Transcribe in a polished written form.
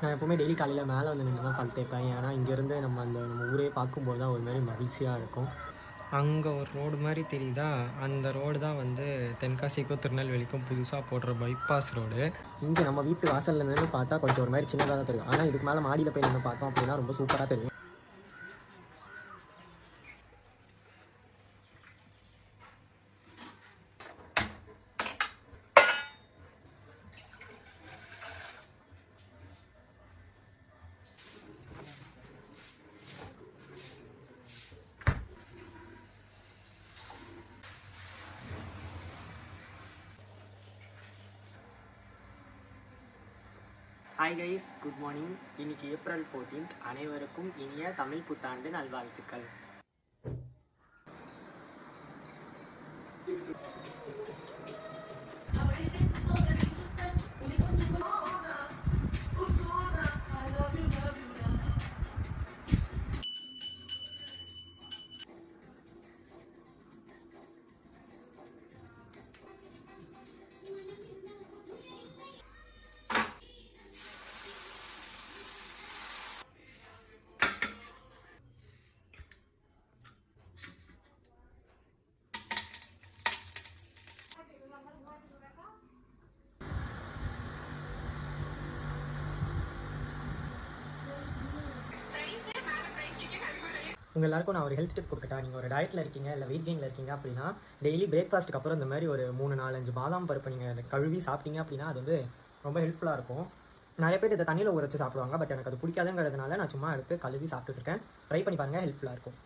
நான் எப்போவுமே டெய்லி காலையில் மேலே வந்து நின்று தான் பல் தேய்ப்பேன். ஏன்னா இங்கேருந்து நம்ம ஊரே பார்க்கும்போது தான் ஒரு மாதிரி மகிழ்ச்சியாக இருக்கும். அங்கே ஒரு ரோடு மாதிரி தெரியுதா, அந்த ரோடு தான் வந்து தென்காசிக்கும் திருநெல்வேலிக்கும் புதுசாக போடுற பைபாஸ் ரோடு. இங்கே நம்ம வீட்டு வாசலில் நின்று பார்த்தா கொஞ்சம் ஒரு மாதிரி சின்னதாக தான் தெரியும். ஆனால் இதுக்கு மேலே மாடியில் போய் நின்று பார்த்தோம் அப்படின்னா ரொம்ப சூப்பராக தெரியும். Hi guys, good morning. இன்னைக்கு ஏப்ரல் 14. அனைவருக்கும் இனிய தமிழ் புத்தாண்டு நல்வாழ்த்துக்கள். உங்கள் எல்லாருக்கும் நான் ஒரு ஹெல்த் டிப் கொடுக்கட்டா. நீங்கள் ஒரு டயட்டில் இருக்கீங்க, இல்லை வெயிட் கெயினில் இருக்கீங்க அப்படின்னா டெய்லி பிரேக்ஃபாஸ்ட்டுக்கு அப்புறம் இந்த மாதிரி ஒரு 3-4-5 பாதாம் பருப்பு நீங்கள் கழுவி சாப்பிட்டீங்க அப்படின்னா அது வந்து ரொம்ப ஹெல்ப்ஃபுல்லாக இருக்கும். நிறைய பேர் இதை தண்ணியில் ஊற வச்சு சாப்பிடுவாங்க. பட் எனக்கு அது பிடிக்காதுங்கிறதுனால நான் சும்மா எடுத்து கழுவி சாப்பிட்டுருக்கேன். ட்ரை பண்ணி பாருங்கள், ஹெல்ப்ஃபுல்லாக இருக்கும்.